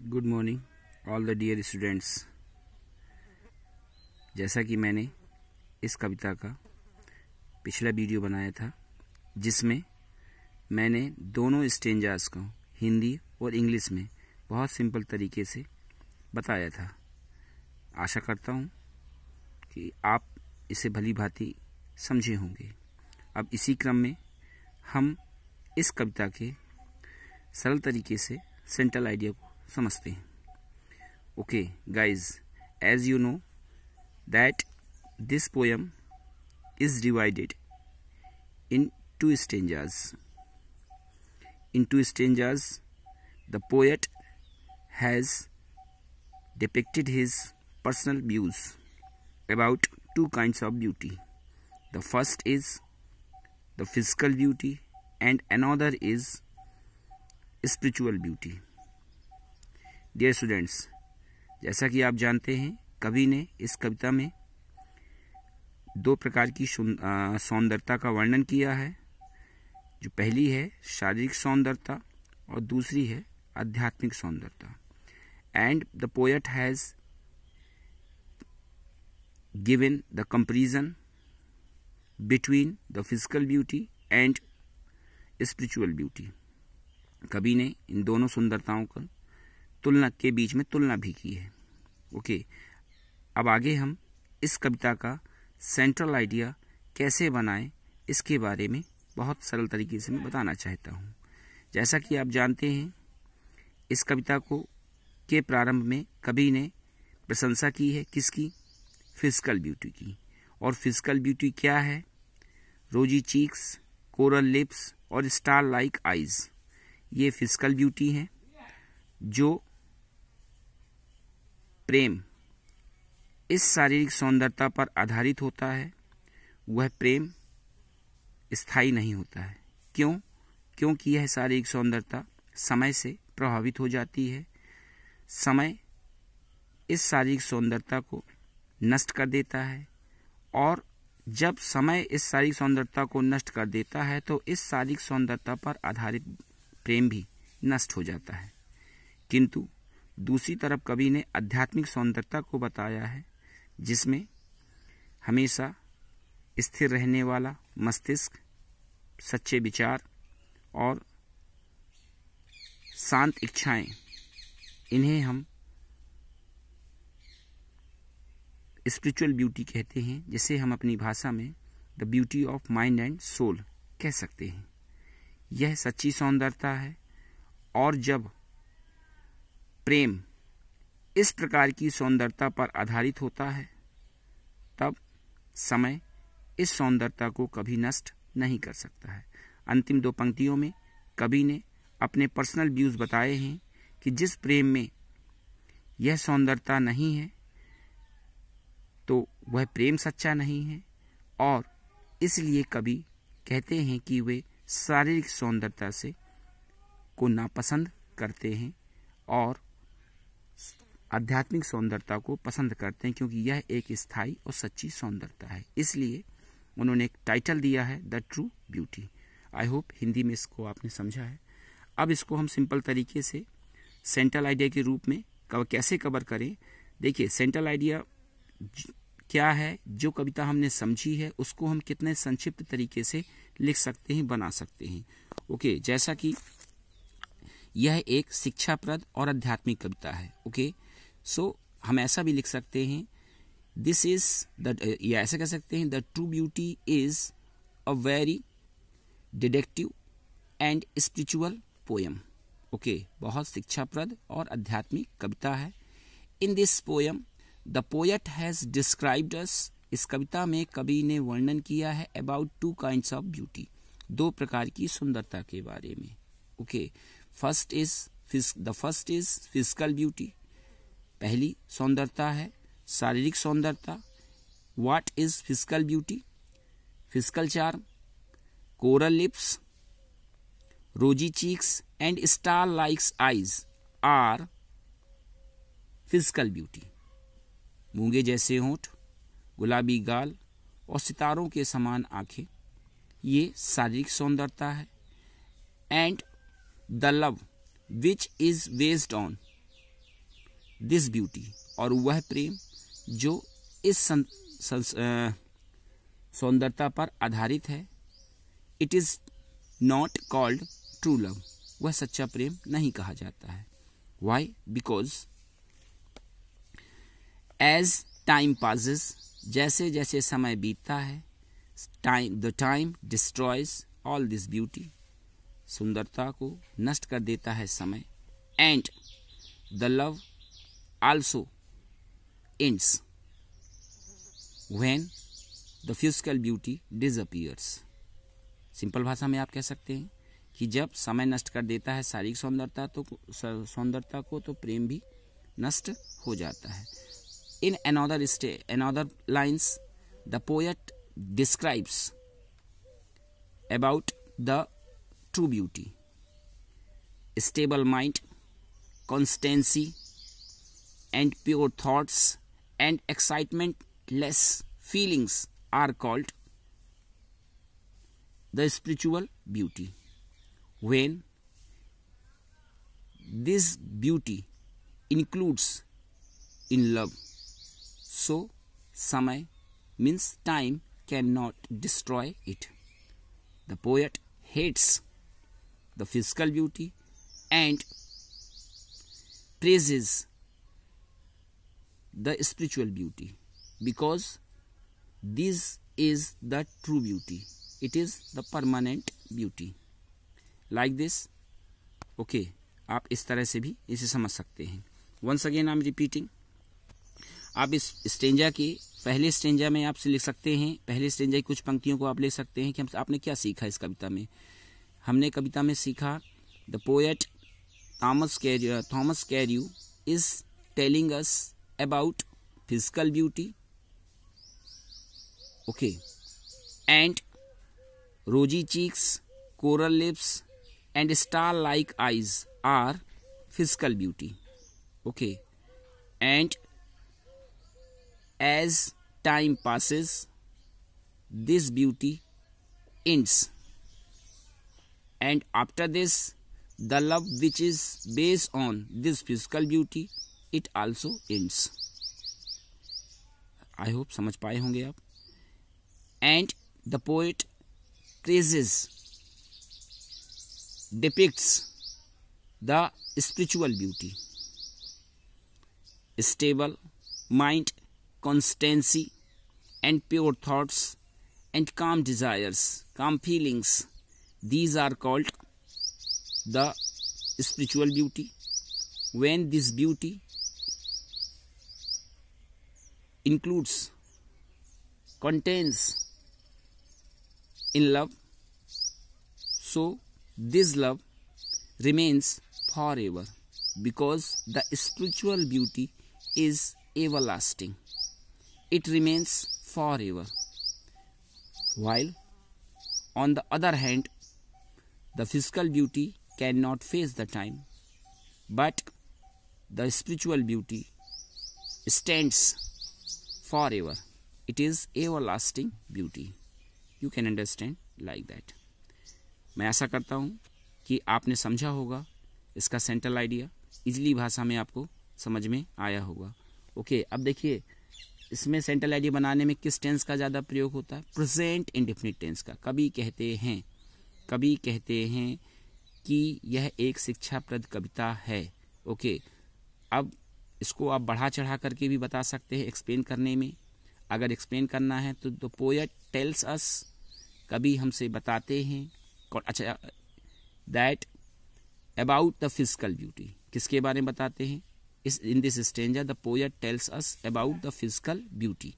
Good morning all the dear students. जैसा कि मैंने इस कविता का पिछला वीडियो बनाया था जिसमें मैंने दोनों स्टेंजास को हिंदी और इंग्लिश में बहुत सिंपल तरीके से बताया था। आशा करता हूँ कि आप इसे भली भांति समझे होंगे। अब इसी क्रम में हम इस कविता के सरल तरीके से सेंट्रल आइडिया को समझते हैं। Okay guys, as you know that this poem is divided in two stanzas. In two stanzas, the poet has depicted his personal views about two kinds of beauty. The first is the physical beauty and another is spiritual beauty. Dear students, जैसा कि आप जानते हैं, कवि ने इस कविता में दो प्रकार की सौंदर्यता का वर्णन किया है। जो पहली है शारीरिक सौंदर्यता और दूसरी है आध्यात्मिक सौंदर्यता। And the poet has given the comparison between the physical beauty and spiritual beauty. कवि ने इन दोनों सुंदरताओं का तुलना के बीच में तुलना भी की है। ओके, अब आगे हम इस कविता का सेंट्रल आइडिया कैसे बनाएं इसके बारे में बहुत सरल तरीके से मैं बताना चाहता हूं। जैसा कि आप जानते हैं, इस कविता को के प्रारंभ में कवि ने प्रशंसा की है किसकी? फिजिकल ब्यूटी की। और फिजिकल ब्यूटी क्या है? रोजी चीक्स, कोरल लिप्स और स्टार लाइक आईज, ये फिजिकल ब्यूटी है। जो प्रेम इस शारीरिक सौंदर्यता पर आधारित होता है, वह प्रेम स्थायी नहीं होता है। क्यों? क्योंकि यह शारीरिक सौंदर्यता समय से प्रभावित हो जाती है। समय इस शारीरिक सौंदर्यता को नष्ट कर देता है, और जब समय इस शारीरिक सौंदर्यता को नष्ट कर देता है तो इस शारीरिक सौंदर्यता पर आधारित प्रेम भी नष्ट हो जाता है। किंतु दूसरी तरफ कवि ने आध्यात्मिक सौंदर्यता को बताया है, जिसमें हमेशा स्थिर रहने वाला मस्तिष्क, सच्चे विचार और शांत इच्छाएं, इन्हें हम स्पिरिचुअल ब्यूटी कहते हैं, जिसे हम अपनी भाषा में the beauty of mind and soul कह सकते हैं। यह सच्ची सौंदर्यता है, और जब प्रेम इस प्रकार की सौंदर्यता पर आधारित होता है तब समय इस सौंदर्यता को कभी नष्ट नहीं कर सकता है। अंतिम दो पंक्तियों में कवि ने अपने पर्सनल व्यूज बताए हैं कि जिस प्रेम में यह सौंदर्यता नहीं है तो वह प्रेम सच्चा नहीं है, और इसलिए कवि कहते हैं कि वे शारीरिक सौंदर्यता से को नापसंद करते हैं और आध्यात्मिक सौंदर्यता को पसंद करते हैं, क्योंकि यह एक स्थायी और सच्ची सौंदर्यता है। इसलिए उन्होंने एक टाइटल दिया है the true beauty. I hope Hindi में इसको आपने समझा है। अब इसको हम सिंपल तरीके से सेंट्रल आइडिया के रूप में कैसे कवर करें। देखिए, सेंट्रल आइडिया क्या है, जो कविता हमने समझी है उसको हम कितने संक्षिप्त तरीके से लिख सकते हैं, बना सकते हैं। ओके, जैसा कि यह एक शिक्षाप्रद और आध्यात्मिक कविता है। ओके, सो हम ऐसा भी लिख सकते हैं, दिस इज द, या ऐसा कह सकते हैं, the true beauty is a very deductive and spiritual poem. Okay, बहुत शिक्षाप्रद और आध्यात्मिक कविता है। In this poem the poet has described us, इस कविता में कवि ने वर्णन किया है about two kinds of beauty, दो प्रकार की सुंदरता के बारे में। Okay, first is physical beauty, पहली सौंदर्यता है शारीरिक सौंदर्यता। What is physical beauty? Physical charm, coral lips, rosy cheeks and star likes eyes are physical beauty. मूंगे जैसे होंठ, गुलाबी गाल और सितारों के समान आंखें, ये शारीरिक सौंदर्यता है। And the love which is based on this beauty, और वह प्रेम जो इस सौंदर्यता पर आधारित है, it is not called true love, वह सच्चा प्रेम नहीं कहा जाता है। Why? Because as time passes, जैसे जैसे समय बीतता है, the time destroys all this beauty, सुंदरता को नष्ट कर देता है समय, and the love also ends when the physical beauty disappears. Simple भाषा में आप कह सकते हैं कि जब समय नष्ट कर देता है शारीरिक सौंदर्यता को तो प्रेम भी नष्ट हो जाता है। In another lines, the poet describes about the true beauty. Stable mind, constancy, and pure thoughts and excitement-less feelings are called the spiritual beauty. When this beauty includes in love, so samay means time cannot destroy it. The poet hates the physical beauty and praises the spiritual beauty because this is the true beauty. It is the permanent beauty. Like this, okay, आप इस तरह से भी इसे समझ सकते हैं। Once again I am repeating. आप इस स्टेंजा के पहले स्टेंजा में आपसे लिख सकते हैं, पहले स्टेंजा की कुछ पंक्तियों को आप ले सकते हैं कि आपने क्या सीखा इस कविता में। हमने कविता में सीखा the poet Thomas Carew is telling us about physical beauty, okay, and rosy cheeks, coral lips and star like eyes are physical beauty, okay, and as time passes, this beauty ends, and after this, the love which is based on this physical beauty, it also ends. I hope समझ पाए होंगे आप। And the poet praises, depicts the spiritual beauty, stable mind, constancy and pure thoughts and calm desires, calm feelings, these are called the spiritual beauty. When this beauty contains in love, so this love remains forever because the spiritual beauty is everlasting. It remains forever. While on the other hand, the physical beauty cannot face the time, but the spiritual beauty stands forever. It is everlasting beauty. You can understand like that. मैं आशा करता हूँ कि आपने समझा होगा, इसका central idea easily भाषा में आपको समझ में आया होगा। ओके, अब देखिए इसमें सेंट्रल आइडिया बनाने में किस टेंस का ज़्यादा प्रयोग होता है? प्रेजेंट इंडेफिनिट टेंस का। कभी कहते हैं कि यह एक शिक्षाप्रद कविता है। ओके, अब इसको आप बढ़ा चढ़ा करके भी बता सकते हैं एक्सप्लेन करने में। अगर एक्सप्लेन करना है तो द पोएट टेल्स अस, कभी हमसे बताते हैं, अच्छा, that about the physical beauty, किसके बारे में बताते हैं? In this stanza the poet tells us about the physical beauty.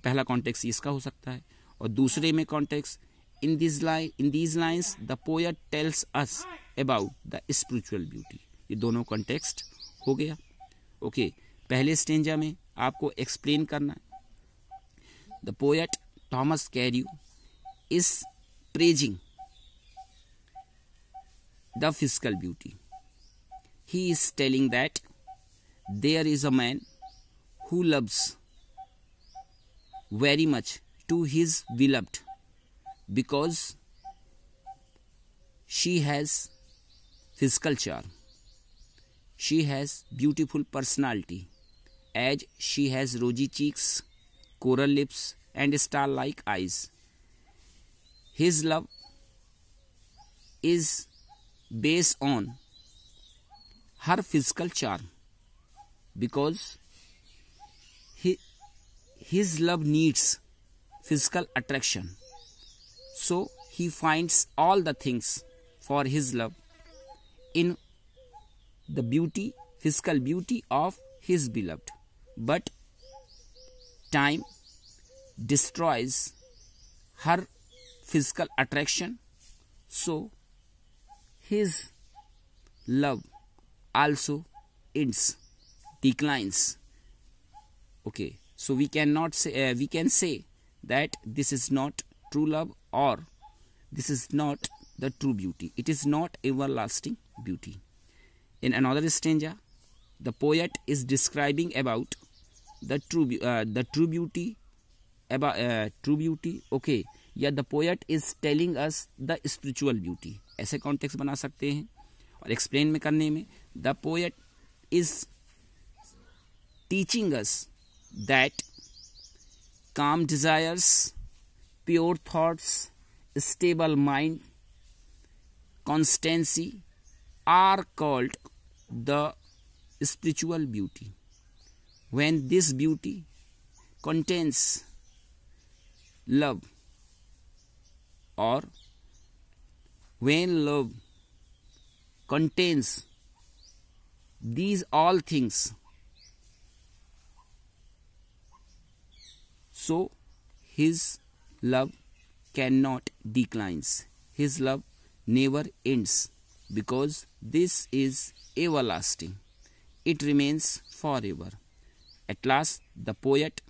पहला कॉन्टेक्स्ट इसका हो सकता है, और दूसरे में context in these lines the poet tells us about the spiritual beauty. ये दोनों कॉन्टेक्स्ट हो गया। ओके, पहले स्टेंजा में आपको एक्सप्लेन करना है। The poet Thomas Carew is praising the physical beauty. He is telling that there is a man who loves very much to his beloved because she has physical charm, she has beautiful personality, as she has rosy cheeks, coral lips, and star-like eyes. His love is based on her physical charm because his love needs physical attraction. So he finds all the things for his love in the beauty, physical beauty of his beloved. But time destroys her physical attraction, so his love also ends, declines. Okay, so we cannot say we can say that this is not true love or this is not the true beauty. It is not everlasting beauty. In another stanza, the poet is describing about the true beauty, about true beauty. Okay, या the poet is telling us the spiritual beauty. ऐसे context बना सकते हैं और explain में करने में the poet is teaching us that calm desires, pure thoughts, stable mind, constancy are called the spiritual beauty. When this beauty contains love, or when love contains these all things, so his love cannot declines. His love never ends because this is everlasting. It remains forever. At last, the poet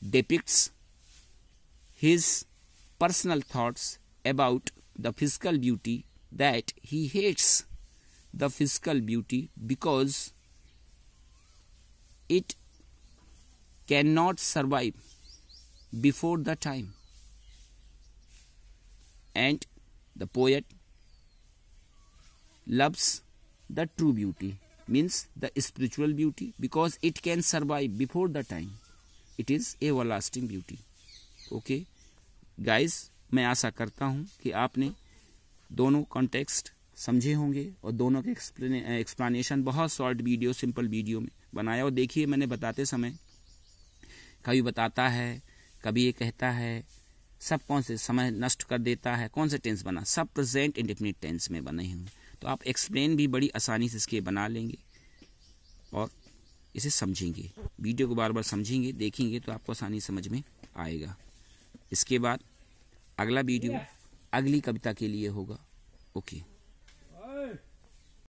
depicts his personal thoughts about the physical beauty, that he hates the physical beauty because it cannot survive before the time. And the poet loves the true beauty, means the spiritual beauty, because it can survive before the time. It is everlasting beauty. Okay guys, मैं आशा करता हूँ कि आपने दोनों context समझे होंगे और दोनों के एक्सप्लेनेशन बहुत शॉर्ट वीडियो, सिंपल वीडियो में बनाया। और देखिए, मैंने बताते समय कभी बताता है, कभी ये कहता है, सब कौन से समय नष्ट कर देता है, कौन से टेंस बना, सब प्रेजेंट इंडेफिनिट टेंस में बने हुए। तो आप एक्सप्लेन भी बड़ी आसानी से इसके बना लेंगे और इसे समझेंगे। वीडियो को बार बार समझेंगे, देखेंगे तो आपको आसानी समझ में आएगा। इसके बाद अगला वीडियो अगली कविता के लिए होगा। ओके।